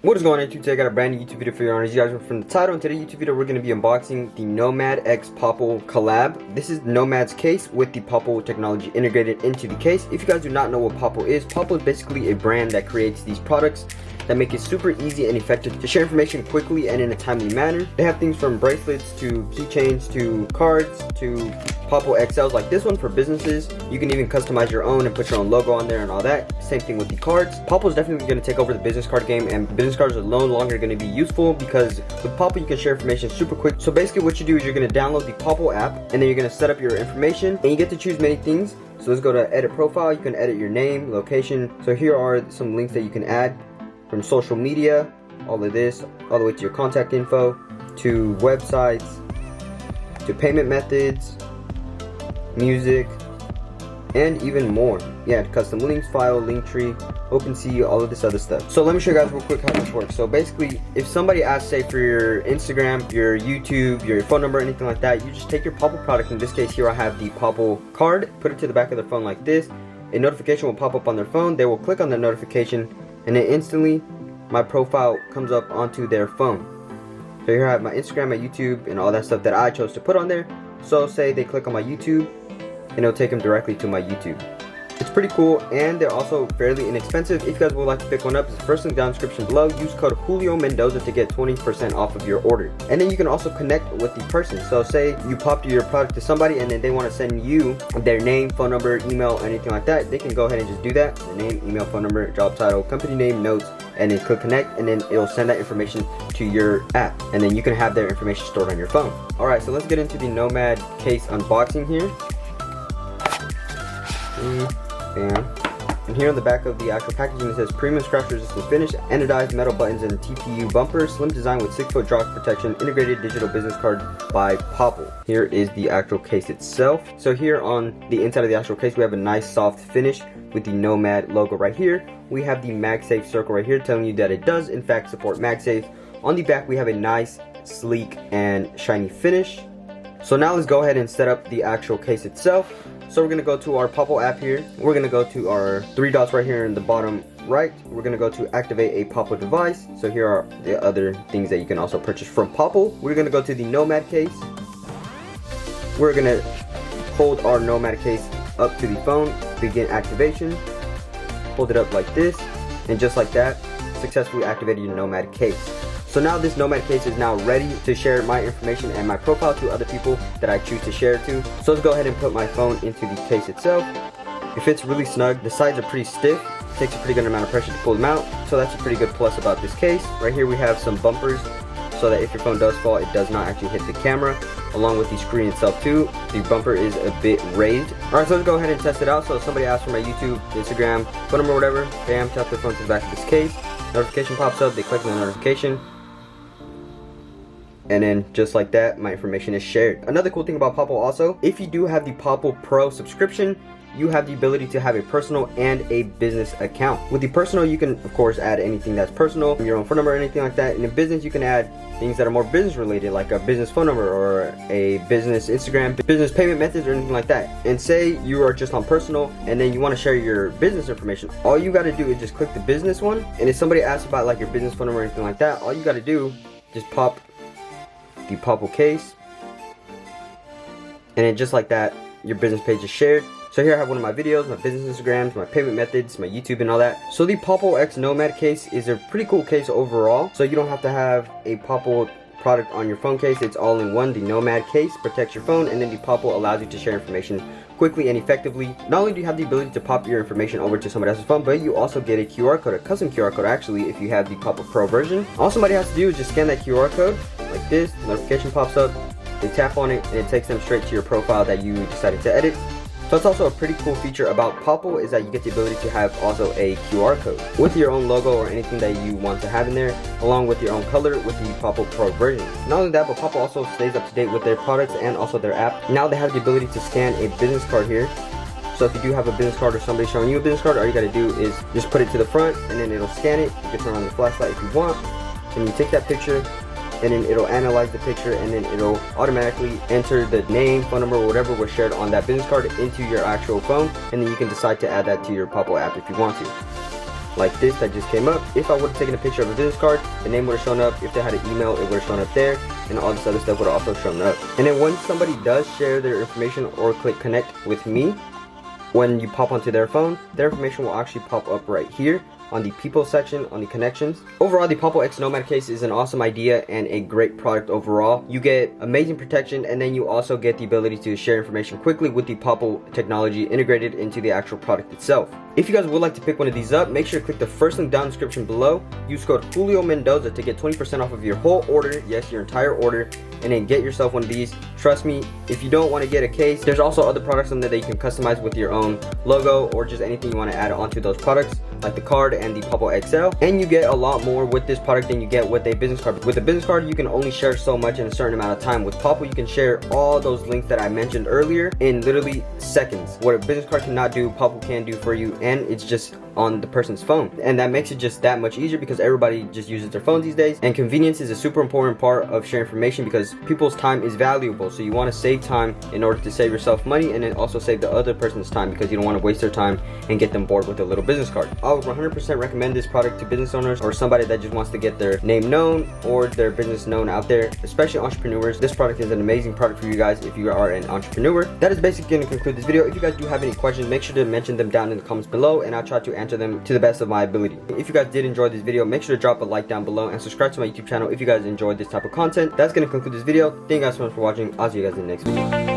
What is going on YouTube today? I got a brand new YouTube video for you honors. You guys are from the title. In today's YouTube video, we're going to be unboxing the Nomad X Popl collab. This is Nomad's case with the Popl technology integrated into the case. If you guys do not know what Popl is basically a brand that creates these products that make it super easy and effective to share information quickly and in a timely manner. They have things from bracelets to keychains to cards to Popl XLs like this one for businesses. You can even customize your own and put your own logo on there and all that. Same thing with the cards. Popl is definitely going to take over the business card game, and business cards are no longer going to be useful because with Popl you can share information super quick. So basically what you do is you're going to download the Popl app, and then you're going to set up your information, and you get to choose many things. So let's go to edit profile. You can edit your name, location. So here are some links that you can add from social media, all of this, all the way to your contact info, to websites, to payment methods, music, and even more. Yeah, custom links, file, link tree, OpenSea, all of this other stuff. So let me show you guys real quick how this works. So basically, if somebody asks, say, for your Instagram, your YouTube, your phone number, anything like that, you just take your Popl product. In this case here I have the Popl card, put it to the back of their phone like this. A notification will pop up on their phone. They will click on the notification, and then instantly my profile comes up onto their phone. So here I have my Instagram, my YouTube, and all that stuff that I chose to put on there. So say they click on my YouTube, and it'll take them directly to my YouTube. It's pretty cool, and they're also fairly inexpensive. If you guys would like to pick one up, it's the first link down in the description below. Use code Julio Mendoza to get 20% off of your order. And then you can also connect with the person. So say you popped your product to somebody and then they want to send you their name, phone number, email, anything like that. They can go ahead and just do that. Their name, email, phone number, job title, company name, notes, and then click connect, and then it'll send that information to your app. And then you can have their information stored on your phone. Alright, so let's get into the Nomad case unboxing here. Bam. And here on the back of the actual packaging it says premium scratch resistant finish, anodized metal buttons, and TPU bumper, slim design with 6-foot drop protection, integrated digital business card by Popl. Here is the actual case itself. So here on the inside of the actual case we have a nice soft finish with the Nomad logo right here. We have the MagSafe circle right here telling you that it does in fact support MagSafe. On the back we have a nice, sleek, and shiny finish. So now let's go ahead and set up the actual case itself. So we're going to go to our Popl app here. We're going to go to our 3 dots right here in the bottom right. We're going to go to activate a Popl device. So here are the other things that you can also purchase from Popl. We're going to go to the Nomad case. We're going to hold our Nomad case up to the phone, begin activation. Hold it up like this, and just like that, successfully activated your Nomad case. So now this Nomad case is now ready to share my information and my profile to other people that I choose to share it to. So let's go ahead and put my phone into the case itself. It fits really snug. The sides are pretty stiff. It takes a pretty good amount of pressure to pull them out. So that's a pretty good plus about this case. Right here we have some bumpers so that if your phone does fall, it does not actually hit the camera. Along with the screen itself too, the bumper is a bit raised. Alright, so let's go ahead and test it out. So if somebody asks for my YouTube, Instagram, phone number, whatever, bam, tap their phone to the back of this case. Notification pops up, they click on the notification. And then just like that, my information is shared. Another cool thing about Popl also, if you do have the Popl Pro subscription, you have the ability to have a personal and a business account. With the personal, you can of course add anything that's personal, your own phone number or anything like that. In the business, you can add things that are more business related, like a business phone number or a business Instagram, business payment methods, or anything like that. And say you are just on personal and then you want to share your business information, all you got to do is just click the business one. And if somebody asks about like your business phone number or anything like that, all you got to do just pop the Popl case, and then just like that, your business page is shared. So here I have one of my videos, my business Instagrams, my payment methods, my YouTube, and all that. So the Popl X Nomad case is a pretty cool case overall. So you don't have to have a Popl product on your phone case. It's all in one. The Nomad case protects your phone, and then the Popl allows you to share information quickly and effectively. Not only do you have the ability to pop your information over to somebody else's phone, but you also get a QR code, a custom QR code actually, if you have the Popl Pro version. All somebody has to do is just scan that QR code like this, notification pops up, they tap on it, and it takes them straight to your profile that you decided to edit. So it's also a pretty cool feature about Popl is that you get the ability to have also a QR code with your own logo or anything that you want to have in there, along with your own color with the Popl Pro version. Not only that, but Popl also stays up to date with their products and also their app. Now they have the ability to scan a business card here. So if you do have a business card or somebody showing you a business card, all you gotta do is just put it to the front and then it'll scan it. You can turn on the flashlight if you want, and you take that picture, and then it'll analyze the picture, and then it'll automatically enter the name, phone number, or whatever was shared on that business card into your actual phone, and then you can decide to add that to your Popl app if you want to. like this that just came up. If I would have taken a picture of a business card, the name would have shown up. If they had an email, it would have shown up there, and all this other stuff would have also shown up. And then when somebody does share their information or click connect with me, when you pop onto their phone, their information will actually pop up right here on the people section, on the connections. Overall, the Popl X Nomad case is an awesome idea and a great product overall. You get amazing protection, and then you also get the ability to share information quickly with the Popl technology integrated into the actual product itself. If you guys would like to pick one of these up, make sure to click the first link down in the description below. Use code Julio Mendoza to get 20% off of your whole order, yes, your entire order, and then get yourself one of these. Trust me, if you don't want to get a case, there's also other products on there that you can customize with your own logo or just anything you want to add onto those products, like the card and the Popl XL. And you get a lot more with this product than you get with a business card. With a business card, you can only share so much in a certain amount of time. With Popl, you can share all those links that I mentioned earlier in literally seconds. What a business card cannot do, Popl can do for you, and it's just on the person's phone. And that makes it just that much easier because everybody just uses their phones these days. And convenience is a super important part of sharing information because people's time is valuable. So you want to save time in order to save yourself money, and then also save the other person's time because you don't want to waste their time and get them bored with a little business card. I would 100% recommend this product to business owners or somebody that just wants to get their name known or their business known out there, especially entrepreneurs. This product is an amazing product for you guys if you are an entrepreneur. That is basically going to conclude this video. If you guys do have any questions, make sure to mention them down in the comments below, and I'll try to answer them to the best of my ability. If you guys did enjoy this video, make sure to drop a like down below and subscribe to my YouTube channel if you guys enjoyed this type of content. That's going to conclude this video. Thank you guys so much for watching. I'll see you guys in the next video.